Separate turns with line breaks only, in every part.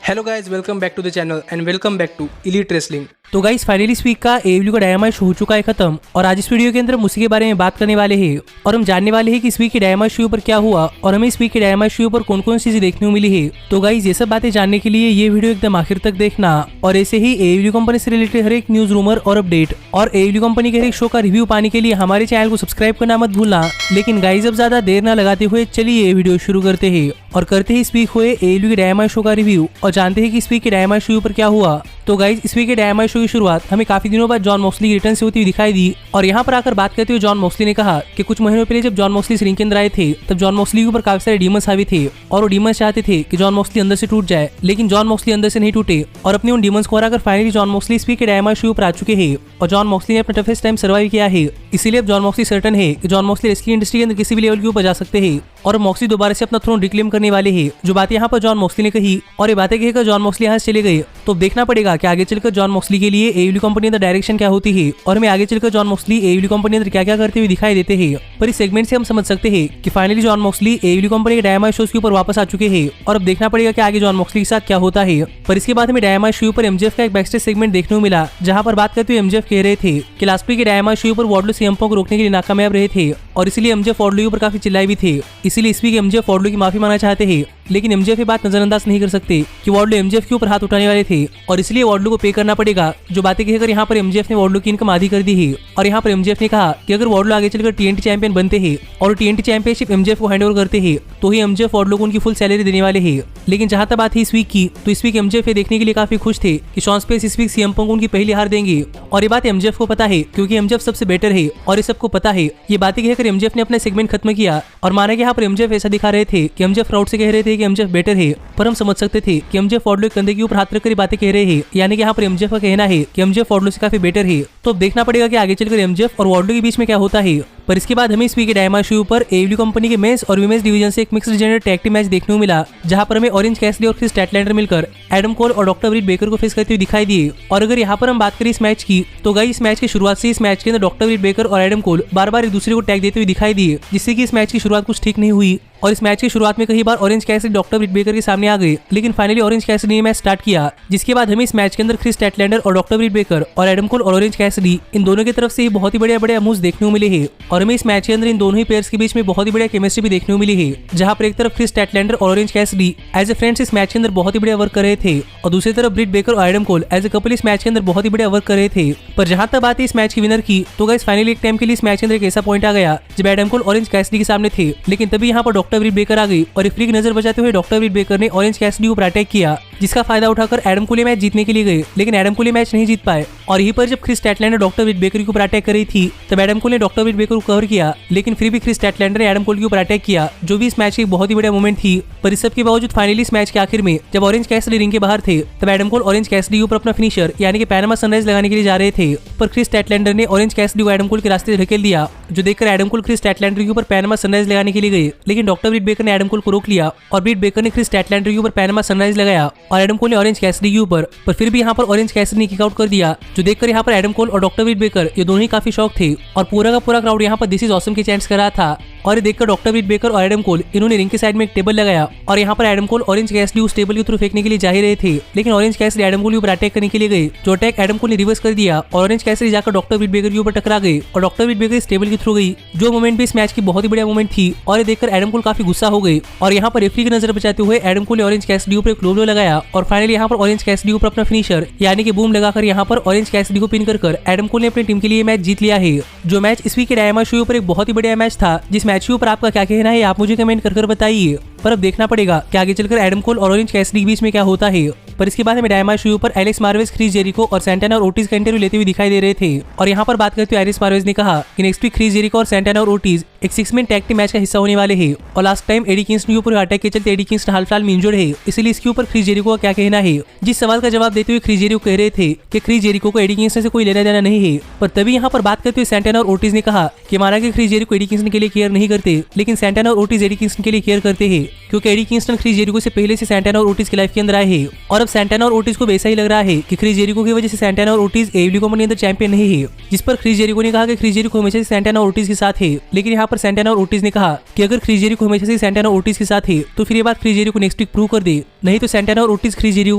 Hello guys, welcome back to the channel and welcome back to elite wrestling.
तो guys finally इस week का AEW का dynamite show हो चुका है खत्म और आज इस वीडियो के अंदर हम उसी के बारे में बात करने वाले हैं और हम जानने वाले हैं कि इस वीक के डायनामाइट शो पर क्या हुआ और हमें इस वीक के डायनामाइट शो पर कौन कौन सी चीजें देखने को मिली है। तो गाइस ये सब बातें जानने के लिए ये वीडियो एकदम आखिर तक देखना और ऐसे ही एडब्ल्यू कंपनी से रिलेटेड हर एक न्यूज रूमर और अपडेट और एडब्ल्यू कंपनी के हर एक शो का रिव्यू पाने के लिए हमारे चैनल को सब्सक्राइब करना मत भूलना। लेकिन गाइस अब ज्यादा देर न लगाते हुए चलिए ये वीडियो शुरू करते हैं और करते ही इस वीक हुए एडब्ल्यू के डायनामाइट शो का रिव्यू और जानते हैं कि इस वीक के डायनामाइट शो पर क्या हुआ। तो गाइस इस वीक के डायनामाइट शो की शुरुआत हमें काफी दिनों बाद जॉन मॉक्सली की रिटर्न से होती हुई दिखाई दी और यहाँ पर आकर बात करते हुए जॉन मॉक्सली ने कहा कि कुछ महीनों पहले जब जॉन मॉक्सली रिंग के अंदर आए थे तब जॉन मॉक्सली के ऊपर काफी सारे डीमंस हावी थे और वो डीमंस चाहते थे कि जॉन मॉक्सली अंदर से टूट जाए, लेकिन जॉन मॉक्सली अंदर से नहीं टूटे और अपने उन डीमंस को हराकर फाइनली जॉन मॉक्सली इस वीक के डायनामाइट शो पर आ चुके हैं और जॉन मॉक्सली ने अपना टफेस्ट टाइम सर्वाइव किया है। इसीलिए अब जॉन मॉक्सली सर्टन है कि जॉन मॉक्सली रेसलिंग इंडस्ट्री के अंदर किसी भी लेवल के ऊपर जा सकते हैं और मॉक्सली दोबारा से अपना थ्रोन रिक्लेम करने वाले हैं। जो बात यहाँ पर जॉन मॉक्सली ने कही और ये बातें कहकर जॉन मॉक्सली यहाँ से चले गए। तो देखना पड़ेगा कि आगे चलकर जॉन मॉक्सली के लिए एडब्ल्यू कंपनी अंदर डायरेक्शन क्या होती है और हमें आगे चलकर जॉन मॉक्सली एडब्ल्यू कंपनी अंदर क्या क्या करते हुए दिखाई देते हैं। पर इस सेगमेंट से हम समझ सकते हैं कि फाइनली जॉन मॉक्सली एडब्ल्यू कंपनी के डायनामाइट शोज के ऊपर वापस आ चुके हैं और अब देखना पड़ेगा कि आगे जॉन मॉक्सली के साथ क्या होता है। पर इसके बाद हमें डायनामाइट शो पर एमजेएफ का एक बैकस्टेज सेगमेंट देखने को मिला जहां पर बात करते हुए एमजेएफ कह रहे थे कि लास्ट वीक के डायनामाइट शो पर वार्डलो सीएम पंक को रोकने के लिए नाकामयाब रहे थे और इसीलिए एमजेएफ वार्डलो के ऊपर काफी चिल्लाए भी थे। इसीलिए इस वीक एमजेएफ वार्डलो की माफी मांगना चाहते हैं, लेकिन एमजेएफ ये बात नजरअंदाज नहीं कर सकते कि वार्डलो एमजेएफ के ऊपर हाथ उठाने वाले थे और इसलिए वार्डलो को पे करना पड़ेगा। जो बातें कहकर यहाँ पर एमजेएफ ने वार्डलो की इनकम आधी कर दी है और यहाँ पर एमजेएफ ने कहा कि अगर वार्डलो आगे चलकर टीएनटी चैंपियन बनते हैं और टीएनटी चैंपियनशिप एमजेएफ को हैंडओवर करते हैं तो ही एमजेएफ वार्डलो को उनकी फुल सैलरी देने वाले हैं। लेकिन जहां तक बात है इस वीक की, तो इस वीक एमजेएफ ये देखने के लिए काफी खुश थे कि शॉन स्पेस इस वीक सीएम पंक को उनकी पहली हार देंगे और ये बात एमजेएफ को पता है क्योंकि एमजेएफ सबसे बेटर है और ये सबको पता है। ये बातें कहकर एमजेएफ ने अपना सेगमेंट खत्म किया और माना कि यहाँ पर एमजेएफ ऐसा दिखा रहे थे कि एमजेएफ प्राउड से कह रहे थे कि एमजेएफ बेटर है, पर हम समझ सकते थे कि एमजेएफ वार्डलो के कंधे के ऊपर हाथ रखकर बातें कह रहे हैं, यानी कि यहाँ पर एमजेएफ का कहना है कि एमजेएफ वार्डलो से काफी बेटर है। तो अब देखना पड़ेगा कि आगे चलकर एमजेएफ और वार्डलो के बीच में क्या होता है। पर इसके बाद हमें इस वीक के डायनामाइट शो पर एडब्ल्यू कंपनी के मेंस और विमेंस डिवीजन से एक mixed gender tag team match देखने को मिला जहां पर हमें ऑरेंज कैसिडी और क्रिस स्टैटलैंडर मिलकर एडम कोल और डॉक्टर ब्रिट बेकर को फेस करते हुए दिखाई दिए। और अगर यहाँ पर हम बात करें इस मैच की, तो गाइस इस मैच की शुरुआत से इस मैच के अंदर डॉक्टर ब्रिट बेकर और एडम कोल बार बार एक दूसरे को टैग देते हुए दिखाई दिए, जिससे कि इस मैच की शुरुआत कुछ ठीक नहीं हुई और इस मैच की शुरुआत में कई बार ऑरेंज कैसिडी डॉक्टर ब्रिट बेकर के सामने आ गए, लेकिन फाइनली ऑरेंज कैसिडी ने मैच स्टार्ट किया। जिसके बाद हमें इस मैच के अंदर क्रिस स्टैटलैंडर और डॉक्टर ब्रिट बेकर और एडम कोल और ऑरेंज कैसिडी इन दोनों की तरफ से बहुत ही बढ़िया मूव्स देखने को मिले हैं और हमें इस मैच के अंदर इन दोनों ही पेयर्स के बीच में बहुत ही बढ़िया केमिस्ट्री भी देखने को मिली है, जहां पर एक तरफ क्रिस स्टैटलैंडर और Orange Cassidy as a friends इस मैच के अंदर बहुत ही बढ़िया वर्क कर रहे थे और दूसरी तरफ ब्रिट बेकर और Adam Cole as a couple इस मैच के अंदर बहुत ही बढ़िया वर्क कर रहे थे। पर जहां तक बात है इस मैच की विनर की, तो गाइस फाइनली एक टाइम के लिए इस मैच के अंदर एक ऐसा पॉइंट आ गया जब एडम कोल ऑरेंज कैसिडी के सामने थे, लेकिन तभी यहाँ पर डॉक्टर ब्रिट बेकर आ गई और रेफरी की नजर बचाते हुए डॉक्टर ब्रिट बेकर ने ऑरेंज कैसिडी को अटैक किया, जिसका फायदा उठाकर एडम कोल मैच जीतने के लिए गए, लेकिन एडम कोल मैच नहीं जीत पाए। और यहीं पर जब क्रिस स्टैटलैंडर डॉक्टर ब्रिट बेकर के ऊपर अटैक कर रही थी तब एडम कोल ने डॉक्टर ब्रिट बेकर को कवर किया, लेकिन फिर भी क्रिस स्टैटलैंडर ने एडम कोल के ऊपर अटैक किया, जो भी इस मैच की एक बहुत ही बढ़िया मोमेंट थी। पर इस सब के बावजूद फाइनली इस मैच के आखिर में जब ऑरेंज कैसिडी रिंग के बाहर थे तब एडम कोल ऑरेंज कैसिडी के ऊपर अपना फिनिशर यानी कि पैनामा सनराइज लगाने के लिए जा रहे थे, पर क्रिस स्टैटलैंडर ने ऑरेंज कैसिडी को एडम कोल के रास्ते से ढकेल दिया, जो देखकर एडम कोल क्रिस स्टैटलैंडर के ऊपर पैनामा सनराइज लगाने के लिए गए, लेकिन डॉक्टर ब्रिट बेकर ने एडम कोल को रोक लिया और ब्रिट बेकर ने क्रिस स्टैटलैंडर के ऊपर पैनामा सनराइज लगाया और एडम कोल ने ऑरेंज कैसिडी के ऊपर, पर फिर भी यहाँ पर ऑरेंज कैसिडी ने किक आउट कर दिया, जो देखकर यहाँ पर एडम कोल और डॉक्टर ब्रिट बेकर ये दोनों ही काफी शॉक थे और पूरा का पूरा क्राउड यहाँ पर दिस इज ऑसम के चैंट्स कर रहा था। और ये देखकर डॉक्टर ब्रिट बेकर और एडम कोल इन्होंने रिंग के साइड में एक टेबल लगाया और यहाँ पर एडम कोल ऑरेंज कैसिडी उस टेबल के थ्रू फेंकने के लिए जा ही रहे थे, लेकिन ऑरेंज कैसिडी एडम कोल के ऊपर अटैक करने के लिए गए, जो अटैक एडम कोल ने रिवर्स कर दिया और ऑरेंज कैसिडी जाकर डॉक्टर ब्रिट बेकर के ऊपर टकरा गए और डॉक्टर ब्रिट बेकर इस टेबल के थ्रू गई, जो मोमेंट भी इस मैच की बहुत ही बढ़िया मोमेंट थी। और ये देखकर एडम कोल काफी गुस्सा हो गए और यहाँ पर रेफरी की नजर बचाते हुए एडम कोल ने ऑरेंज कैसिडी ऊपर एक लो ब्लो लगाया और फाइनली यहाँ पर ऑरेंज कैसिडी ऊपर अपना फिनिशर यानी कि बूम लगाकर यहाँ पर ऑरेंज कैसिडी को पिन कर एडम कोल ने अपनी टीम के लिए मैच जीत लिया है। जो मैच इस वीक के डायनामाइट शो पर एक बहुत ही बढ़िया मैच था, जिस मैच के ऊपर आपका क्या कहना है आप मुझे कमेंट कर बताइए। पर अब देखना पड़ेगा कि आगे चलकर एडम कोल और ऑरेंज कैसिडी के बीच में क्या होता है। पर इसके बाद हमें डायनामाइट शो पर एलेक्स मार्वेज, क्रिस जेरिको और सैंटाना और ओटिस का इंटरव्यू लेते हुए दिखाई दे रहे थे और यहाँ पर बात करते हुए एलेक्स मार्वेज ने कहा कि नेक्स्ट वीक क्रिस जेरिको और सैंटाना और ओटिस एक 6 मैन टैग टीम मैच का हिस्सा होने वाले हैं और लास्ट टाइम एडी किंग्स्टन के ऊपर अटैक के चलते एडी किंग्स्टन हाल फिलहाल में इंजर्ड है, इसलिए इसके ऊपर क्रिस जेरिको का क्या कहना है। जिस सवाल का जवाब देते हुए क्रिस जेरिको कह रहे थे कि क्रिस जेरिको को एडी किंग्स्टन से कोई लेना देना नहीं है, पर तभी यहाँ पर बात करते हुए सैंटाना और ओटिस ने कहा कि माना कि क्रिस जेरिको एडी किंग्स्टन के लिए केयर नहीं करते, लेकिन सैंटाना और ओटिस एडी किंग्स्टन के लिए केयर करते हैं, क्योंकि एडी किंग्स्टन क्रिस जेरिको से पहले से सैंटाना और ओटिस की लाइफ के अंदर आए हैं। और अब अब सैंटाना और ओटिस को वैसा ही लग रहा है कि क्रिस जेरिको की वजह से सैंटाना और ओटिस एडब्ल्यू कंपनी अंदर चैंपियन नहीं है, जिस पर क्रिस जेरिको ने कहा कि क्रिस जेरिको हमेशा से सैंटाना और ओटिस के साथ है। लेकिन यहाँ पर सैंटाना और ओटिस ने कहा कि अगर क्रिस जेरिको हमेशा से सैंटाना और ओटिस के साथ है तो फिर ये बात Chris Jericho next week prove कर दे, नहीं तो सैंटाना और ओटिस क्रिस जेरिको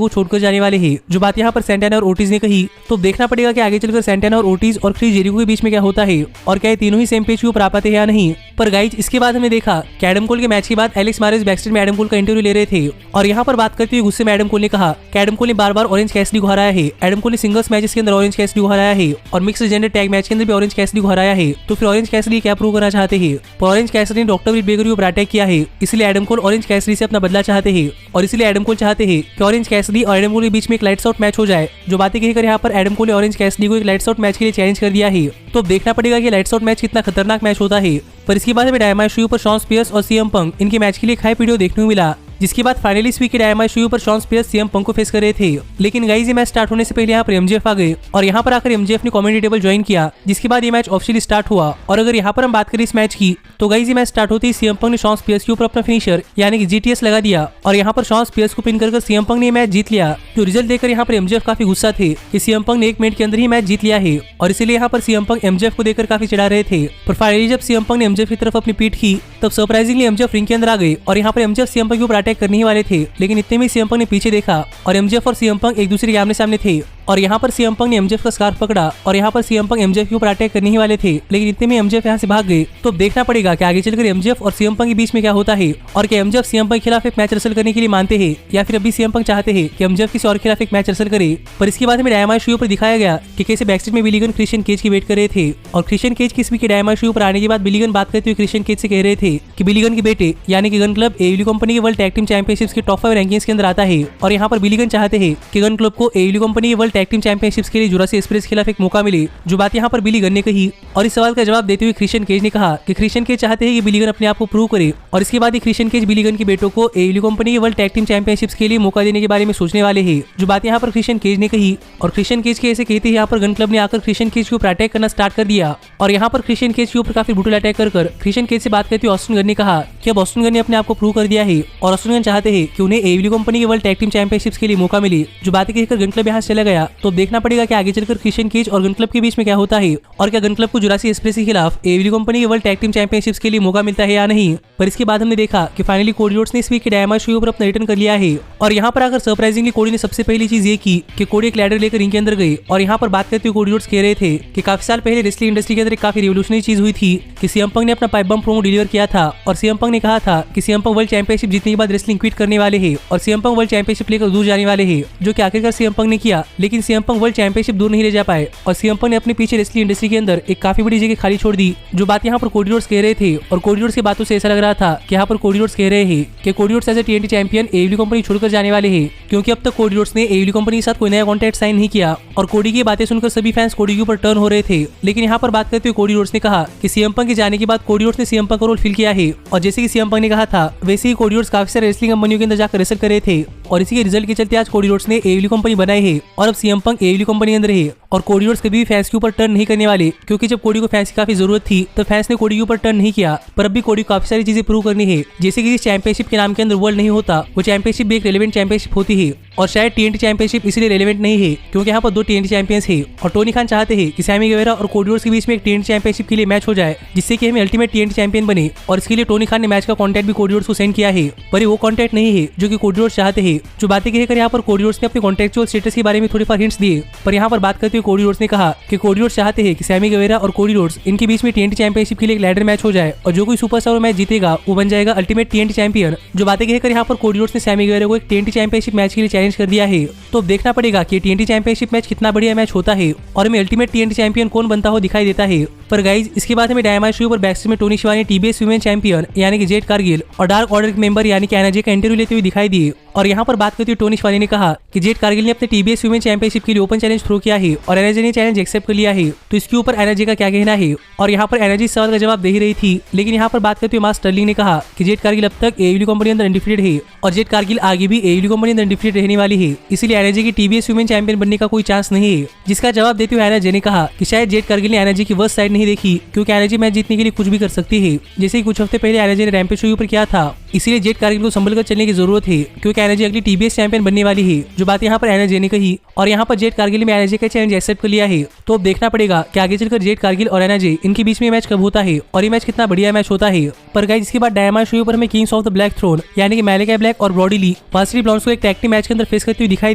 को छोड़कर जाने वाले हैं। जो बात यहाँ पर सैंटाना और ओटिस ने कही तो देखना पड़ेगा कि आगे चलकर सैंटाना और ओटिस और क्रिस जेरिको के बीच में क्या होता है और क्या ये तीनों ही सेम पेज के ऊपर आ पाते हैं या नहीं। पर गाइज इसके बाद हमने देखा कि एडम कोल के मैच के बाद एलेक्स मारेज बैकस्टेज में एडम कोल का इंटरव्यू ले रहे थे और यहाँ पर बात करते हुए गुस्से में एडम कोल ने कहा कि एडम कोल ने बार-बार ऑरेंज कैसिडी को हराया है। एडम कोल ने सिंगल्स मैचेस के अंदर ऑरेंज कैसिडी को हराया है और मिक्स्ड जेंडर टैग मैच के अंदर भी ऑरेंज कैसिडी को हराया है। तो फिर ऑरेंज कैसिडी क्या प्रूव करना चाहते हैं? पर ऑरेंज कैसिडी ने डॉक्टर ब्रिट बेकर के ऊपर अटैक किया है, इसलिए एडम कोल ऑरेंज कैसिडी से अपना बदला चाहते हैं और इसलिए एडम कोल चाहते हैं कि ऑरेंज कैसिडी और एडम कोल के बीच में एक लाइट्स आउट मैच हो जाए। जो बातें कहकर यहाँ पर एडम कोल ने ऑरेंज कैसिडी को एक लाइट्स आउट मैच के लिए चैलेंज कर दिया है। तो अब देखना पड़ेगा कि लाइट्स आउट मैच कितना खतरनाक मैच होता है। पर इसके बाद हमें डायनामाइट शो पर शॉन स्पियर्स और सीएम पंक इनके मैच के लिए एक हाई वीडियो देखने को मिला, जिसके बाद फाइनली इस वीक के डायनामाइट शो पर शॉन स्पियर्स सीएम पंक को फेस कर रहे थे। लेकिन गाइस ये मैच स्टार्ट होने से पहले यहाँ पर एमजेएफ आ गए और यहाँ पर आकर एमजेएफ ने कमेंट्री टेबल ज्वाइन किया, जिसके बाद ये मैच ऑफिशियली स्टार्ट हुआ। और अगर यहाँ पर हम बात करें इस मैच की तो गाइस ये मैच स्टार्ट होते ही सीएम पंक ने शॉन स्पियर्स के ऊपर अपना फिनिशर यानी कि जीटीएस लगा दिया और यहाँ पर शॉन स्पियर्स को पिन कर सीएम पंक ने मैच जीत लिया। तो रिजल्ट देखकर यहाँ पर एमजेएफ काफी गुस्सा थे कि सीएम पंक ने 1 मिनट के अंदर ही मैच जीत लिया है और इसीलिए यहाँ पर सीएम पंक एमजेएफ को देखकर काफी चिढ़ा रहे थे। पर फाइनली जब सीएम पंक ने एमजेएफ की तरफ अपनी पीठ की तब सरप्राइजिंगली एमजेएफ रिंग के अंदर आ गए और यहाँ पर एमजेएफ सीएम पंक के ऊपर अटैक करने ही वाले थे। लेकिन इतने में सीएम पंक ने पीछे देखा और एमजेएफ और सीएम पंक एक दूसरे के आमने सामने थे और यहाँ पर सीएम पंक ने एमजेएफ का स्कार्फ पकड़ा और यहाँ पर सीएम पंक एमजेएफ के ऊपर अटैक करने ही वाले थे। लेकिन इतने में एमजेएफ यहाँ से भाग गए। तो देखना पड़ेगा कि आगे चलकर एमजेएफ और सीएम पंक के बीच में क्या होता है और क्या एमजेएफ सीएम पंक के खिलाफ एक मैच रसल करने के लिए मानते हैं या फिर अभी सीएम पंक चाहते हैं कि एमजेएफ किसी और के खिलाफ एक मैच रसल करे। पर इसके बाद हमें डायनामाइट शो पर दिखाया गया कि कैसे बैकस्टेज में बिलीगन क्रिश्चियन केज की वेट कर रहे थे और क्रिश्चियन केज की इस वीक के डायनामाइट शो पर आने के बाद बिलीगन बात करते हुए क्रिश्चियन केज से कह रहे थे कि बिलीगन के बेटे यानी कि गन क्लब एडब्ल्यू कंपनी के वर्ल्ड टैग टीम चैंपियनशिप्स के टॉप 5 रैंकिंग्स के अंदर आता है और यहाँ पर बिलीगन चाहते हैं कि गन क्लब को एडब्ल्यू कंपनी के वर्ल्ड टैग टीम चैंपियनशिप्स के लिए जुरासी एक्सप्रेस के खिलाफ एक मौका मिले। जो बात यहाँ पर बिलीगन ने कही और इस सवाल का जवाब देते हुए क्रिश्चियन केज ने कहा कि क्रिश्चियन केज चाहते हैं कि बिलीगन अपने आप को प्रूव करे और इसके बाद ही क्रिश्चियन केज बिलीगन के बेटों को एडब्ल्यू कंपनी के वर्ल्ड टैग टीम चैंपियनशिप्स के लिए मौका देने के बारे में सोचने वाले हैं। जो बात यहाँ पर क्रिश्चियन केज ने कही और क्रिश्चियन केज के ऐसे कहते ही यहाँ पर गन क्लब ने आकर क्रिश्चियन केज के ऊपर अटैक करना स्टार्ट कर दिया और यहाँ पर क्रिश्चियन केज के ऊपर काफी ब्रूटल अटैक कर क्रिश्चियन केज से बात करते हुए ऑस्टिन गन ने कहा कि अब ऑस्टिन गन ने अपने आप को प्रूव कर दिया है और ऑस्टिन गन चाहते हैं कि उन्हें एडब्ल्यू कंपनी के वर्ल्ड टैग टीम चैंपियनशिप्स के लिए मौका मिले। जो बातें कहकर गन क्लब यहाँ से चला गया। तो देखना पड़ेगा कि आगे चलकर क्रिश्चियन केज और गन क्लब के बीच में क्या होता है और क्या गन क्लब को जुरासी एक्सप्रेस के खिलाफ एडब्ल्यू कंपनी के वर्ल्ड टैग टीम चैंपियनशिप्स के लिए मौका मिलता है या नहीं। पर इसके बाद हमने देखा कि फाइनली कोडी रोड्स ने इस वीक के डायनामाइट शो पर अपना रिटर्न कर लिया है और यहाँ पर आकर सरप्राइजिंगली कोडी ने सबसे पहली चीज ये की कि कोडी एक लैडर लेकर रिंग के अंदर गए और यहाँ पर बात करते हुए कोडी रोड्स कह रहे थे कि काफी साल पहले रेसलिंग इंडस्ट्री के अंदर एक काफी रिवोल्यूशनरी चीज हुई थी कि सीएम पंक ने अपना पाइप बम प्रोमो डिलीवर किया था और सीएम पंक ने कहा था कि सीएम पंक वर्ल्ड चैंपियनशिप जीतने के बाद रेसलिंग क्विट करने वाले हैं और सीएम पंक वर्ल्ड चैंपियनशिप लेकर दूर जाने वाले हैं, जो कि आखिरकार सीएम पंक ने किया। लेकिन सीएम पंक वर्ल्ड चैंपियनशिप दूर नहीं ले जा पाए और सीएम पंक ने अपने पीछे रेसलिंग इंडस्ट्री के अंदर एक काफी बड़ी जगह खाली छोड़ दी। जो बात यहाँ पर कोडी रोड्स कह रहे थे और कोडी रोड्स की बातों से ऐसा लग रहा था कि यहाँ पर कोडी रोड्स कह रहे हैं कि Cody Rhodes as a TNT champion AEW company छोड़कर जाने वाले हैं, क्योंकि अब तक कोडी रोड्स ने एडब्ल्यू कंपनी के साथ कोई नया कॉन्ट्रैक्ट साइन नहीं किया और कोडी की बातें सुनकर सभी फैंस कोडी के ऊपर टर्न हो रहे थे। लेकिन यहाँ पर बात करते हुए कोडी रोड्स ने कहा कि सीएम पंक के जाने के बाद कोडी रोड्स ने सीएम पंक का रोल फिल किया है और जैसे कि सीएम पंक ने कहा था वैसे ही कोडी रोड्स काफी सारे रेसलिंग कंपनियों के अंदर जाकर रेसल कर रहे थे और इसी के रिजल्ट के चलते आज कोडी रोड्स ने एडब्ल्यू कंपनी बनाई है और अब सीएम पंक एडब्ल्यू कंपनी के अंदर है और कोडी रोड्स कभी भी फैंस के ऊपर टर्न नहीं करने वाले, क्योंकि जब कोडी को फैंस की काफी जरूरत थी तो फैंस ने कोडी के ऊपर टर्न नहीं किया। पर अब भी कोडी को काफी सारी चीजें प्रूव करनी है, जैसे कि जिस चैंपियनशिप के नाम के अंदर वर्ल्ड नहीं होता वो चैंपियनशिप भी एक रेलेवेंट चैंपियनशिप होती है और शायद टीएनटी चैंपियनशिप इसलिए रेलेवेंट नहीं है क्योंकि यहाँ पर 2 टीएनटी चैंपियंस है और टोनी खान चाहते हैं कि सैमी गेवेरा और कोडी रोड्स के बीच में एक टीएनटी चैंपियनशिप के लिए मैच हो जाए जिससे कि हमें अल्टीमेट टीएनटी चैंपियन बने और इसके लिए टोनी खान ने मैच का कॉन्टैक्ट भी कोडी रोड्स को सेंड किया है, पर वो कॉन्टैक्ट नहीं है जो कि कोडी रोड्स चाहते हैं। जो बातें कहकर यहाँ पर कोडी रोड्स ने अपने कॉन्ट्रेक्चुअल स्टेटस के बारे में थोड़ी फार हिंट्स दिए, पर यहाँ पर बात करते हुए कोडी रोड्स ने कहा कि कोडी रोड्स चाहते हैं कि सैमी गेवेरा और कोडी रोड्स इनके बीच में टीएनटी चैंपियनशिप के लिए एक लैडर मैच हो जाए और जो कोई सुपरस्टार मैच जीतेगा वो बन जाएगा अल्टीमेट टीएनटी चैंपियन। जो बातें कहकर यहाँ पर कोडी रोड्स ने सैमी गेवेरा को एक टीएनटी चैंपियनशिप मैच के लिए चैलेंज कर दिया है। तो अब देखना पड़ेगा कि टीएनटी चैंपियनशिप मैच कितना बढ़िया मैच होता है और हमें अल्टीमेट टीएनटी चैंपियन कौन बनता हो दिखाई देता है। पर गाइज इसके बाद हमें डायनामाइट शो पर बैकस्टेज में Tony Shivani TBS women champion यानी कि जेड कारगिल और डार्क ऑर्डर के मेंबर यानी कि एनर्जी का इंटरव्यू लेते हुए दिखाई दिए और यहाँ पर बात करते हुए टोनी शिवानी ने कहा कि जेड कारगिल ने अपने टीबीएस वुमेन चैंपियनशिप के लिए ओपन चैलेंज थ्रो किया है और एनर्जी ने चैलेंज एक्सेप्ट कर लिया है। तो इसके ऊपर एनर्जी का क्या कहना है और यहाँ पर एनर्जी सवाल का जवाब दे ही रही थी, लेकिन यहाँ पर बात करते हुए मार्क स्टर्लिंग ने कहा कि जेड कारगिल अब तक एडब्ल्यू कंपनी अंदर अनडिफीटेड है और जेड कारगिल आगे भी एडब्ल्यू कंपनी अंदर अनडिफीटेड रहने वाली है, इसलिए एनर्जी की टीबीएस वुमेन चैंपियन बनने का कोई चांस नहीं है। जिसका जवाब देते हुए एनर्जी ने कहा कि शायद जेड कारगिल ने एनर्जी की वर्स्ट साइड नहीं देखी, क्योंकि एनर्जी मैच जीतने के लिए कुछ भी कर सकती है, जैसे कुछ हफ्ते पहले एनर्जी ने रैम्पेज शो पर किया था इसीलिए जेड कारगिल को संभल कर चलने की जरूरत है, क्योंकि एनर्जी अगली टीबीएस चैंपियन बनने वाली है, जो बात यहाँ पर एनर्जी ने कही। और यहाँ पर जेड कारगिल में एनर्जी का चैलेंज एक्सेप्ट कर लिया है। तो अब देखना पड़ेगा कि आगे चलकर जेड कारगिल और एनर्जी इनके बीच में मैच कब होता है और ये मैच कितना बढ़िया मैच होता है। पर गाइस इसके बाद डायमंड शो पर हमें Kings of the Black Throne यानी कि मैलिका ब्लैक और ब्रॉडी ली वासरी ब्लॉन्ड्स को एक टैग टीम मैच के अंदर फेस करते हुए दिखाई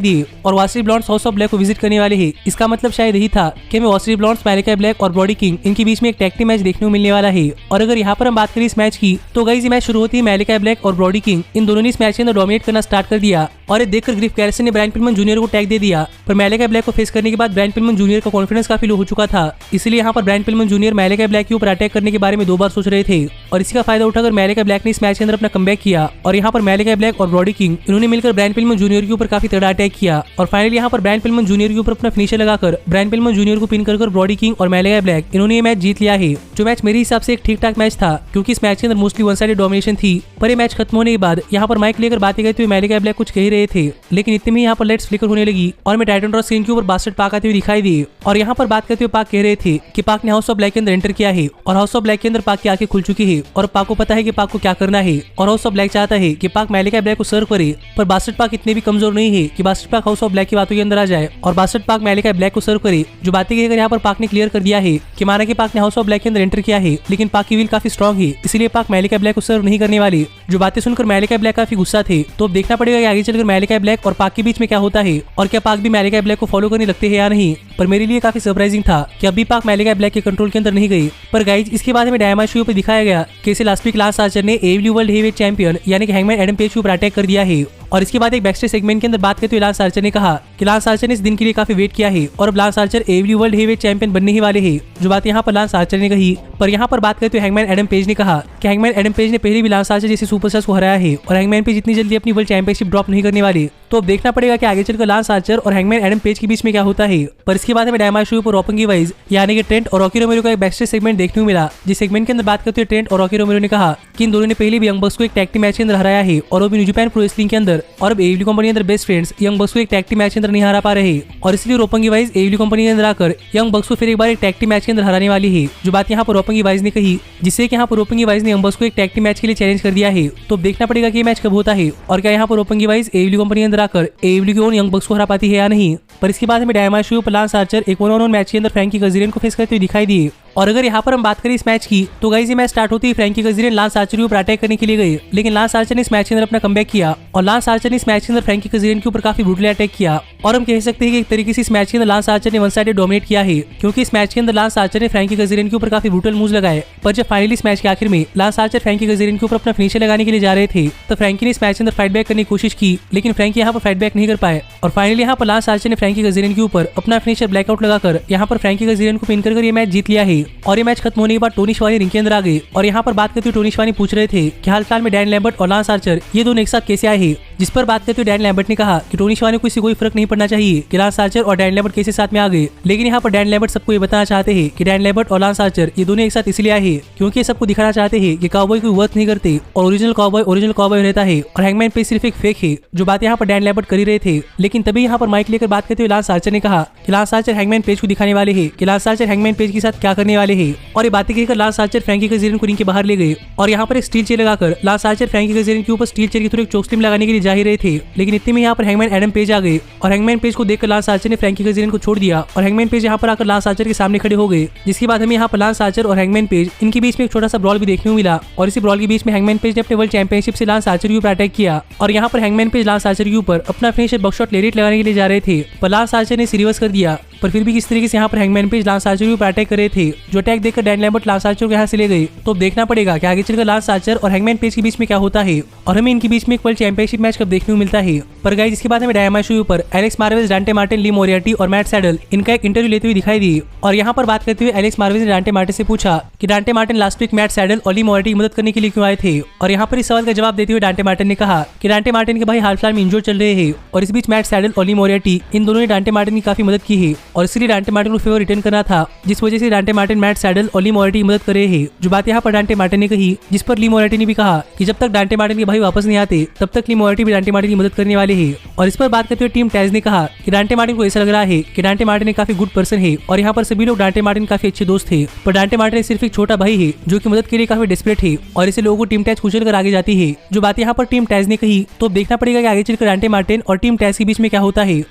दिए और वासरी ब्लॉन्ड्स हाउस ऑफ ब्लैक को विजिट करने वाले हैं। इसका मतलब शायद यही था कि हमें वासरी ब्लॉन्ड्स, मैलिका ब्लैक और ब्रॉडी किंग इनके बीच में एक टैग टीम मैच देखने को मिलने वाला है। और अगर यहाँ पर हम बात करें इस मैच की, तो गाइस ये मैच शुरू होती है मैलिका ब्लैक और ब्रॉडी किंग इन दोनों ने इस मैच के अंदर डोमिनेट करना स्टार्ट कर दिया और ये देखकर ग्रिफ कैरिसन ने ब्रायन पिलमन जूनियर को टैग दे दिया। पर मैलिका ब्लैक को फेस करने के बाद ब्रायन पिलमन जूनियर का कॉन्फिडेंस काफी लो हो चुका था, इसलिए यहाँ पर ब्रायन पिलमन जूनियर मैलिका ब्लैक के ऊपर अटैक करने के बारे में 2 बार सोच रहे थे। और इसी का फायदा उठाकर मैलिका ब्लैक ने इस मैच के अंदर अपना कमबैक किया और यहाँ पर मैलिका ब्लैक और ब्रॉडी किंग इन्होंने मिलकर ब्रायन पिलमन जूनियर के ऊपर काफी तगड़ा अटैक किया और फाइनली यहाँ पर ब्रायन पिलमन जूनियर के ऊपर अपना फिनिशर लगाकर ब्रायन पिलमन जूनियर को पिन कर ब्रॉडी किंग और मैलिका ब्लैक इन्होंने ये मैच जीत लिया है। जो मैच मेरे हिसाब से एक ठीक ठाक मैच था, क्योंकि इस मैच के अंदर मोस्टली वन साइडेड डोमिनेशन थी। पर ये मैच खत्म होने के बाद यहाँ पर माइक लेकर बातें करते हुए मैलिका ब्लैक कुछ कह रहे थे, लेकिन इतने में यहाँ पर लाइट्स फ्लिकर होने लगी और मैं टाइटन ड्रॉ स्क्रीन के ऊपर बास्टर्ड पाक आते हुए दिखाई दिए। और यहाँ पर बात करते हुए पाक कह रहे थे कि पाक ने हाउस ऑफ ब्लैक के अंदर एंटर किया है और हाउस ऑफ ब्लैक के अंदर पाक की आंखें खुल चुकी है और पाक को पता है कि पाक को क्या करना है और हाउस ऑफ ब्लैक चाहता है कि पाक मैलिका ब्लैक को सर्व करे। पर बास्टर्ड पाक इतने भी कमजोर नहीं है कि बास्टर्ड पाक हाउस ऑफ ब्लैक की बातों के अंदर आ जाए और बास्टर्ड पाक मैलिका ब्लैक को सर्व करे। जो बातें कहकर यहाँ पर पाक ने क्लियर कर दिया है कि माना कि पाक ने हाउस ऑफ ब्लैक के अंदर एंटर किया है, लेकिन पाक की विल काफी स्ट्रॉन्ग है, इसलिए पाक मैलिका ब्लैक को सर्व नहीं करने वाली। जो बातें सुनकर मैलिका ब्लैक काफी गुस्सा थे। तो अब देखना पड़ेगा कि आगे चलकर मैलिका ब्लैक और पाक के बीच में क्या होता है और क्या पाक भी मैलिका ब्लैक को फॉलो करने लगते हैं या नहीं। पर मेरे लिए काफी सरप्राइजिंग था कि अभी पाक मैलिका ब्लैक के कंट्रोल के अंदर नहीं गई। पर गाइज इसके बाद हमें डायमंड शो पर दिखाया गया कि लास्ट वीक लांस आर्चर ने एडब्ल्यू वर्ल्ड हेवीवेट चैंपियन यानी कि हैंगमैन एडम पेज के ऊपर अटैक कर दिया है। और इसके बाद एक बैकस्टेज सेगमेंट के अंदर बात करते हुए लांस आर्चर ने कहा कि लांस आर्चर ने इस दिन के लिए काफी वेट किया है और अब Lance Archer AEW world heavyweight champion बनने ही वाले हैं। जो बात यहाँ पर लांस आर्चर ने कही। पर यहाँ पर बात करते हुए हैंगमैन एडम पेज ने कहा कि हैंगमैन एडम पेज ने पहले भी लांस आर्चर जैसे सुपरस्टार्स को हराया है और हैंगमैन पेज इतनी जल्दी अपनी वर्ल्ड चैंपियनशिप ड्रॉप नहीं करने वाले। तो अब देखना पड़ेगा कि आगे चलकर लांस आर्चर और हैंगमैन एडम पेज के बीच में क्या होता है। पर इसके बाद हमें डायमंड शो पर रोपंगी वाइज यानी कि ट्रेंट और रॉकी रोमेरो का एक बैकस्टेज सेगमेंट देखने को मिला, जिस सेगमेंट के अंदर बात करते हुए ट्रेंट और रॉकी रोमेरो ने कहा कि इन दोनों ने पहले भी यंग बक्स को एक टैग टीम मैच के अंदर हराया है और वो भी न्यू जापान प्रो रेसलिंग के अंदर, और अब एडब्ल्यू कंपनी के अंदर बेस्ट फ्रेंड्स यंग बक्स को एक टैग टीम मैच के अंदर नहीं हरा पा रहे और इसलिए रोपंगी वाइज एडब्ल्यू कंपनी के अंदर आकर यंग बक्स को फिर एक बार एक टैग टीम मैच के अंदर हराने वाली है। जो बात यहाँ पर रोपंगी वाइज ने कही, जिससे कि यहाँ पर रोपंगी वाइज ने यंग बक्स को एक टैग टीम मैच के लिए चैलेंज कर दिया है। तो देखना पड़ेगा कि ये मैच कब होता है और क्या यहाँ पर रोपंगी वाइज एडब्ल्यू कंपनी के अंदर आकर एडब्ल्यू की ओन यंग बक्स को हरा पाती है या नहीं। पर इसके बाद हमें डायमंड शो पर लांस आर्चर एक 1-on-1 मैच के अंदर फ्रैंकी कज़रियन को फेस करते हुए दिखाई दिए। और अगर यहाँ पर हम बात करें इस मैच की, तो गाइस ये मैच स्टार्ट होती है फ्रैंकी कज़रियन लांस आर्चर के ऊपर अटैक करने के लिए गए, लेकिन लांस आर्चर ने इस मैच के अंदर अपना कमबैक किया और लांस आर्चर ने इस मैच के अंदर फ्रैंकी कज़रियन के ऊपर काफी ब्रूटली अटैक किया। और हम कह सकते हैं कि एक तरीके से इस मैच के अंदर लांस आर्चर ने वन साइडेड डोमिनेट किया है, क्योंकि इस मैच के अंदर लांस आर्चर ने फ्रैंकी कज़रियन के ऊपर काफी ब्रूटल मूव्स लगाए। पर जब फाइनली इस मैच के आखिर में लांस आर्चर फ्रैंकी कज़रियन के ऊपर अपना फिनिशर लगाने के लिए जा रहे थे, तो फ्रैंकी ने इस मैच के अंदर फाइट बैक करने की कोशिश की, लेकिन फ्रैंकी यहाँ पर फाइट बैक नहीं कर पाए और फाइनली यहाँ पर लांस आर्चर ने फ्रैंकी कज़रियन के ऊपर अपना फिनिशर ब्लैकआउट लगाकर यहाँ पर फ्रैंकी कज़रियन को पिन कर ये मैच जीत लिया है। और ये मैच खत्म होने के बाद टोनी शिवानी रिंग के अंदर आ गए और यहाँ पर बात करते हुए टोनी शिवानी पूछ रहे थे कि हाल फिलहाल में डैन लैम्बर्ट और लांस आर्चर ये दोनों एक साथ कैसे आए हैं। जिस पर बात करते हुए डैन लैम्बर्ट ने कहा कि टोनी शिवानी को इससे कोई फर्क नहीं पड़ना चाहिए कि लांस आर्चर और डैन लैम्बर्ट कैसे साथ में आ गए, लेकिन यहाँ पर डैन लैम्बर्ट सबको ये बताना चाहते हैं कि डैन लैम्बर्ट और लांस आर्चर ये दोनों एक साथ इसलिए आए हैं क्योंकि ये सबको दिखाना चाहते हैं कि काउबॉय कोई वर्थ नहीं करते और ओरिजिनल काउबॉय रहता है और हैंगमैन पेज सिर्फ एक फेक है। जो बात यहाँ पर डैन लैम्बर्ट कर ही रहे थे, लेकिन तभी यहाँ पर माइक लेकर बात करते हुए लांस आर्चर ने कहा कि लांस आर्चर हैंगमैन पेज को दिखाने वाले हैं कि लांस आर्चर हैंगमैन पेज के साथ क्या करने वाले हैं। और ये बातें कहकर लांस आर्चर फ्रैंकी कज़रियन को रिंग के बाहर ले गए और यहाँ पर एक स्टील चेयर लगाकर लांस आर्चर फ्रैंकी कज़रियन के ऊपर स्टील चेयर की थ्रू एक चोक स्लिम लगाने के लिए जा ही रहे थे, लेकिन इतने में यहाँ पर हैंगमैन एडम पेज आ गए और हैंगमैन पेज को देखकर लांस आर्चर ने फ्रैंकी कज़रियन को छोड़ दिया और हैंगमैन पेज यहाँ पर आकर लांस आर्चर के सामने खड़े हो गए। जिसके बाद हमें यहाँ पर लांस आर्चर और हैंगमैन पेज इनके बीच में एक छोटा सा ब्रॉल भी देखने को मिला और इसी ब्रॉल के बीच में हैंगमैन पेज ने अपने वर्ल्ड चैंपियनशिप से लांस आर्चर के ऊपर अटैक किया और यहाँ पर हैंगमैन पेज लांस आर्चर के ऊपर अपना फिनिशर बॉक्सशॉट लेरिट लगाने के लिए जा रहे थे, पर लांस आर्चर ने रिवर्स कर दिया। पर फिर भी किस तरीके से यहाँ पर हैंगमैन पेज लांस आर्चर के ऊपर अटैक कर रहे थे, जो अटैक देखकर डैन लैम्बर्ट लांस आर्चर को यहाँ से ले गए। तो अब देखना पड़ेगा कि आगे चलकर लांस आर्चर और हैंगमैन पेज के बीच में क्या होता है और हमें इनके बीच में एक वर्ल्ड चैंपियनशिप मैच कब देखने को मिलता है। पर गाइस इसके बाद हमें डायमंड शो पर एलेक्स मार्वेज, डांटे मार्टिन, ली मोरियार्टी और मैट सैडल इनका एक इंटरव्यू लेते हुए दिखाई दी और यहाँ पर बात करते हुए एलेक्स मार्वेज ने डांटे मार्टिन से पूछा कि Dante Martin last week Matt Sydal और ली मोरियार्टी की मदद करने के लिए क्यों आए थे। और यहाँ पर इस सवाल का जवाब देते हुए डांटे मार्टिन ने कहा कि डांटे मार्टिन के भाई हाल फिलहाल में इंजोर चल रहे हैं और इस बीच मैट सैडल और ली मोरियार्टी इन दोनों ने डांटे मार्टिन की काफी मदद की है और इसलिए डांटे मार्टिन को फेवर रिटर्न करना था, जिस वजह से डांटे मार्टिन मैट सैडल और ली मोरेटी की मदद कर रहे हैं। जो बात यहाँ पर डांटे मार्टिन ने कही, जिस पर ली मोरेटी ने भी कहा कि जब तक डांटे मार्टिन के भाई वापस नहीं आते तब तक ली मोरेटी भी डांटे मार्टिन की मदद करने वाले हैं। और इस पर बात करते हुए टीम टैज ने कहा कि डांटे मार्टिन को ऐसा लग रहा है कि डांटे मार्टिन एक काफी गुड पर्सन है और यहाँ पर सभी लोग डांटे मार्टिन काफी अच्छे दोस्त थे, पर डांटे मार्टिन सिर्फ एक छोटा भाई है जो कि मदद के लिए काफी डेस्परेट है और इसे लोगों को टीम टैज कुचल कर आगे जाती है। जो बात यहाँ पर टीम टैज ने कही तो देखना पड़ेगा कि आगे चलकर डांटे मार्टिन और टीम टैज के बीच में क्या होता है।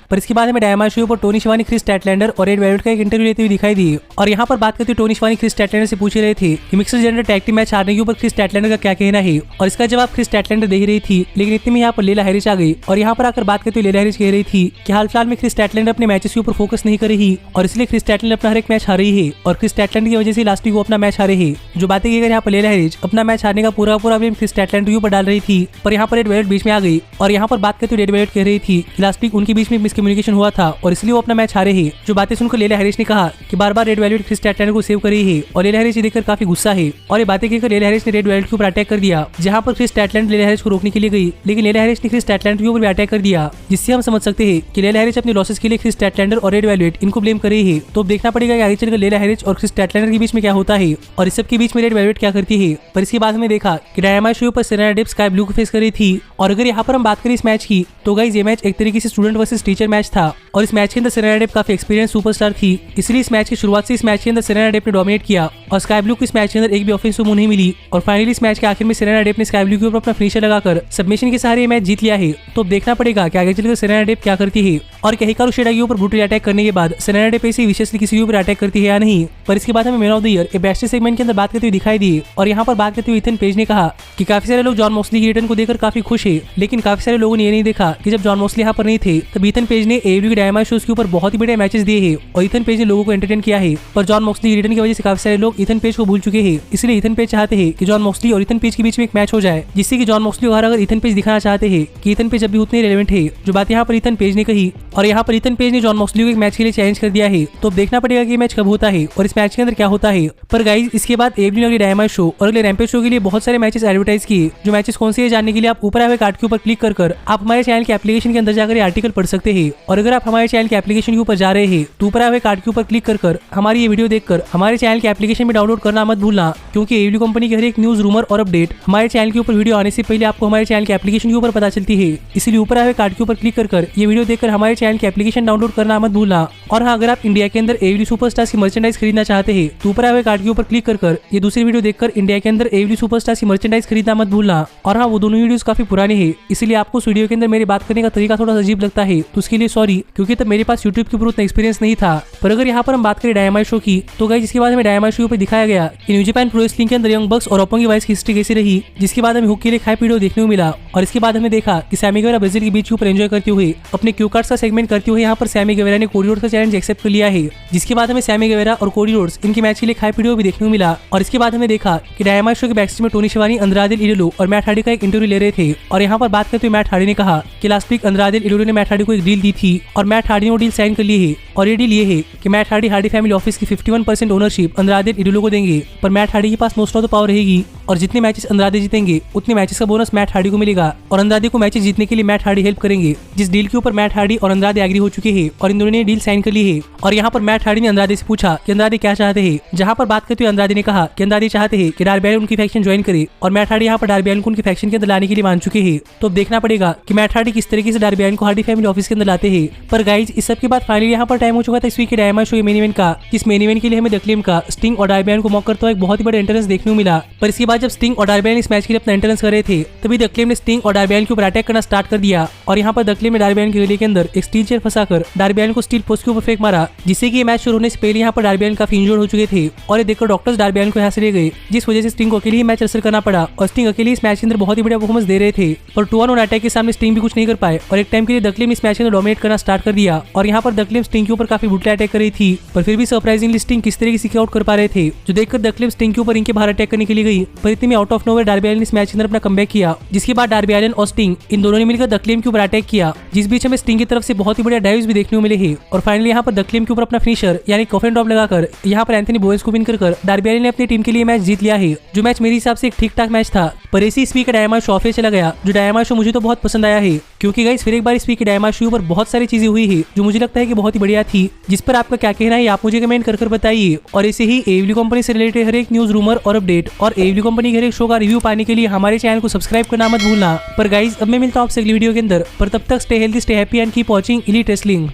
पर इसके बाद हमें डायमंड शो पर टोनी शिवानी, क्रिस स्टैटलैंडर और रेड वेलवेट का एक इंटरव्यू लेते हुए दिखाई दिए। और यहाँ पर बात करते हुए टोनी शिवानी क्रिस स्टैटलैंडर से पूछ रहे थे कि mixed gender tag team match हारने के ऊपर क्रिस स्टैटलैंडर का क्या कहना है, और इसका जवाब क्रिस स्टैटलैंडर दे रही थी। लेकिन इतने में यहाँ पर लेला हैरिस आ गई और यहाँ पर आकर बात करते हुए लेला हैरिस कह रही थी कि हाल फिलहाल में क्रिस स्टैटलैंडर अपने मैचेस के ऊपर फोकस नहीं कर रही और इसलिए क्रिस स्टैटलैंडर अपना हर एक मैच हार रही है और क्रिस स्टैटलैंडर की वजह से लास्ट वीक वो अपना मैच हारे है। जो बातें कहकर यहाँ पर लेला हैरिस अपना मैच हारने का पूरा ब्लेम क्रिस स्टैटलैंडर के ऊपर डाल रही थी। पर यहाँ पर रेड वेलवेट बीच में आ गई और यहाँ पर बात करते हुए रेड वेलवेट कह रही थी कि लास्ट वीक उनके बीच में मिसकम्युनिकेशन हुआ था और इसलिए वो अपना मैच हारे है। जो बातें सुनकर लेला हैरिस ने कहा कि बार बार रेड वेलवेट क्रिस स्टैटलैंडर को सेव कर रही है और लेला हैरिस देखकर काफी गुस्सा है और ये बातें कहकर लेला हैरिस ने रेड वेलवेट के ऊपर अटैक कर दिया, जहाँ पर क्रिस स्टैटलैंडर लेला हैरिस को रोकने के लिए गई, लेकिन लेला हैरिस ने क्रिस स्टैटलैंडर के ऊपर भी अटैक कर दिया, जिससे हम समझ सकते हैं कि लेला हैरिस अपने लॉसेस के लिए क्रिस स्टैटलैंडर और रेड वेलवेट इनको ब्लेम कर रही है। तो अब देखना पड़ेगा कि आगे चलकर लेला हैरिस और क्रिस स्टैटलैंडर के बीच में क्या होता है और इस सब के बीच में रेड वेलवेट क्या करती है। पर इसके बाद हमें देखा कि डायमंड शो पर सेरेना डेप्स स्काई ब्लू को फेस कर रही थी। और अगर यहाँ पर हम बात करें इस मैच की तो गाइस ये मैच एक तरीके से स्टूडेंट वर्सेस टीचर मैच था और इस मैच के अंदर सेरेना डेप काफी एक्सपीरियंस सुपरस्टार थी, इसलिए इस मैच की शुरुआत से इस मैच के अंदर सेरेना डेप ने डोमिनेट किया और स्काई ब्लू को इस मैच के अंदर एक भी ऑफेंसिव मूव नहीं मिली और फाइनली इस मैच के आखिर में सेरेना डेप ने स्काई ब्लू के ऊपर अपना फिनिशर लगाकर सबमिशन के सहारे मैच जीत लिया है। तो अब देखना पड़ेगा कि आगे चलकर सेरेना डेप क्या करती है और क्या हिकारू शिडा के ऊपर ब्रूटली अटैक करने के बाद सेरेना डेप ऐसे विशेषली किसी के ऊपर अटैक करती है या नहीं। पर इसके बाद हमें man of the year best segment के अंदर बात करते हुए दिखाई दी और यहाँ पर बात करते हुए इथन पेज ने कहा कि काफी सारे लोग जॉन मॉक्सली की रिटर्न को देखकर काफी खुश है, लेकिन काफी सारे लोगों ने ये नहीं देखा कि जब जॉन मॉक्सली यहाँ पर नहीं थे तब इथन पेज ने एडब्ल्यू के डायमंड शोज के ऊपर बहुत ही बड़े मैचेस दिए हैं और इथन पेज ने लोगों को एंटरटेन किया है। पर जॉन मॉक्सली की रिटर्न की वजह से काफी सारे लोग इथन पेज को भूल चुके हैं, इसलिए इथन पेज चाहते हैं कि जॉन मॉक्सली और इथन पेज के बीच में एक मैच हो जाए, जिससे कि जॉन मॉक्सली और अगर इथन पेज दिखाना चाहते हैं कि इथन पेज अभी उतने रिलेवेंट है। जो बात यहाँ पर इथन पेज ने कही और यहाँ पर इथन पेज ने जॉन मॉक्सली को एक मैच के लिए चैलेंज कर दिया है। तो अब देखना पड़ेगा कि मैच कब होता है और इस मैच के अंदर क्या होता है। पर गाइस इसके बाद एडब्ल्यू ने अगले डायमंड शो और अगले रैम्पेज शो के लिए बहुत सारे मैचेस एडवर्टाइज किए। जो मैचेस कौन से हैं जानने के लिए आप ऊपर आए हुए कार्ड के ऊपर क्लिक कर आप हमारे चैनल के एप्लीकेशन के अंदर जाकर आर्टिकल पढ़ सकते हैं। और अगर आप हमारे चैनल के एप्लीकेशन के ऊपर जा रहे हैं तो ऊपर आए हुए कार्ड के ऊपर क्लिक कर हमारी ये वीडियो देखकर हमारे चैनल के एप्लीकेशन में डाउनलोड करना मत भूलना, क्योंकि एडब्ल्यू कंपनी की हर एक न्यूज, रूमर और अपडेट हमारे चैनल के ऊपर वीडियो आने से पहले आपको हमारे चैनल के एप्लीकेशन के ऊपर पता चलती है। इसलिए ऊपर आए हुए कार्ड के ऊपर क्लिक कर ये वीडियो देखकर हमारे चैनल के एप्लीकेशन डाउनलोड करना मत भूलना। और हाँ, अगर आप इंडिया के अंदर एडब्ल्यू सुपरस्टार्स की मर्चेंडाइज खरीदना चाहते हैं तो ऊपर आए हुए कार्ड के ऊपर क्लिक कर ये दूसरी वीडियो देखकर इंडिया के अंदर एडब्ल्यू सुपरस्टार्स की मर्चेंडाइज खरीदना मत भूलना। और हाँ, वो दोनों वीडियोस काफी पुरानी है, इसलिए आपको उस वीडियो के अंदर मेरी बात करने का तरीका थोड़ा अजीब लगता है, तो उसके लिए सॉरी, क्योंकि तब मेरे पास यूट्यूब के ऊपर उतना एक्सपीरियंस नहीं था। पर अगर यहाँ पर हम बात करें डायमंड शो की तो गाइस इसके बाद हमें डायमंड शो पर दिखाया गया कि न्यू जापान प्रो रेसलिंग के अंदर यंग बक्स और ओपन की वाइस की हिस्ट्री कैसी रही, जिसके बाद हमें हुक के लिए हाइप वीडियो देखने को मिला। और इसके बाद हमने देखा कि सैमी गेवेरा ब्राजील के बीच ऊपर एंजॉय करते हुए अपने क्यू कार्ड्स का सेगमेंट करते हुए यहाँ पर सैमी गेवेरा ने कोडी रोड्स का चैलेंज एक्सेप्ट कर लिया है, जिसके बाद हमें सैमी गेवेरा और कोडी रोड्स इनके मैच के लिए हाइप वीडियो भी देखने को मिला। और इसके बाद हमें देखा कि डायमंड शो के बैकस्टेज में टोनी शिवानी, अंद्रादे एल इडोलो और मैट हार्डी का एक इंटरव्यू ले रहे थे। और यहाँ पर बात करते हुए मैट हार्डी ने कहा कि लास्ट वीक अंद्रादे एल इडोलो ने मैट हार्डी को एक डील दी थी और मैट हार्डी ने वो डील साइन कर ली है और ये डील ये है कि Matt Hardy Hardy family office की 51% ओनरशिप अंद्रादे एल इडोलो को देंगे। पर मैट हार्डी के पास मोस्ट ऑफ द पावर रहेगी और जितने मैचेस अंद्रादे जीतेंगे उतने मैचेस का बोनस मैट हार्डी को मिलेगा और अंद्रादे को मैचेस जीतने के लिए मैट हार्डी हेल्प करेंगे, जिस डील के ऊपर मैट हार्डी और अंद्रादे एग्री हो चुके हैं और इन दोनों ने डील साइन कर ली है। और यहाँ पर मैट हार्डी ने अंद्रादे से पूछा कि अंद्रादे क्या चाहते हैं, जहाँ पर बात करते हुए अंद्रादे ने कहा कि अंद्रादे चाहते हैं कि डार्बी एलिन उनकी फैक्शन ज्वाइन करे और मैट हार्डी यहाँ पर डार्बी एलिन को उनकी फैक्शन के अंदर लाने के लिए मान चुके हैं। तो अब देखना पड़ेगा कि मैट हार्डी किस तरीके से डार्बी एलिन को हार्डी फैमिली ऑफिस के अंदर लाते हैं। पर गाइज इस सब के बाद फाइनली यहाँ पर टाइम हो चुका था इस वीक के डायमंड शो मेन इवेंट का, जिस मेन इवेंट के लिए हमें द क्लेम का स्टिंग और डार्बी एलिन को मॉक करता हुआ एक बहुत ही बड़ा एंट्रेंस देखने को मिला। पर इसके बाद जब स्टिंग और डार्बी एलिन इस मैच के लिए अपना एंट्रेंस कर रहे थे तभी द क्लेम ने स्टिंग और डार्बी एलिन के ऊपर अटैक करना स्टार्ट कर दिया और यहाँ पर द क्लेम ने डार्बी एलिन के गले के अंदर एक स्टील चेयर फंसाकर डार्बी एलिन को स्टील पोस्ट के ऊपर फेंक मारा, जिससे कि ये मैच शुरू होने से पहले यहाँ पर डार्बी एलिन काफी इंजर्ड हो चुके थे और ये देखकर डॉक्टर्स डार्बी एलिन को यहाँ से ले गए, जिस वजह से स्टिंग को अकेले ही मैच असर करना पड़ा और स्टिंग अकेले इस मैच के अंदर बहुत ही बढ़िया परफॉर्मेंस दे रहे थे। पर 2-on-1 अटैक के सामने स्टिंग भी कुछ नहीं कर पाए और एक टाइम के लिए द क्लेम इस मैच के अंदर डोमिनेट करना स्टार्ट कर दिया और यहाँ पर द क्लेम स्टिंग के ऊपर काफी बुटले अटैक कर रही थी। पर फिर भी सरप्राइजिंगली स्टिंग किस तरीके से आउट कर पा रहे थे, जो देखकर द क्लेम स्टिंग के ऊपर इनके बाहर अटैक करने के लिए गई। पर इतने में out of nowhere Darby Allin इस मैच के अंदर अपना कमबैक किया, जिसके बाद डार्बी एलिन और स्टिंग इन दोनों ने मिलकर द क्लेम के ऊपर अटैक किया, जिस बीच हमें स्टिंग की तरफ से बहुत ही बढ़िया डाइव्स भी देखने को मिले हैं। और फाइनली यहाँ पर द क्लेम के ऊपर अपना फिनिशर यानी कॉफिन ड्रॉप लगाकर यहाँ पर एंथनी बोवेंस को विन कर डार्बी एलिन ने अपनी टीम के लिए मैच जीत लिया है, जो मैच मेरे हिसाब से एक ठीक ठाक मैच था। पर ऐसी इस वीक का डायमंड शो ऑफिस चला गया, जो डायमंड शो मुझे तो बहुत पसंद आया है। क्योंकि गाइस फिर एक बार इस वीक के डायनामाइट शो पर बहुत सारी चीजें हुई है जो मुझे लगता है कि बहुत ही बढ़िया थी, जिस पर आपका क्या कहना है आप मुझे कमेंट कर बताइए। और ऐसे ही एवली कंपनी से रिलेटेड हर एक न्यूज, रूमर और अपडेट और एवली कंपनी के हर एक शो का रिव्यू पाने के लिए हमारे चैनल को सब्सक्राइब करना मत भूलना। पर गाइस अब मैं मिलता हूं आपसे अगली वीडियो के अंदर, पर तब तक stay healthy, stay happy and keep watching elite wrestling.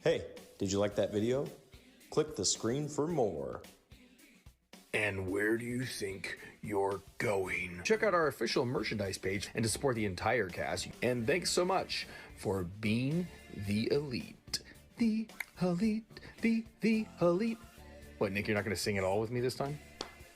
Hey, did you like that video? Click the screen for more.
And where do you think you're going? Check out our official merchandise page and to support the entire cast. And thanks so much for being the elite. The elite, the elite. What, Nick, you're not going to sing it all with me this time?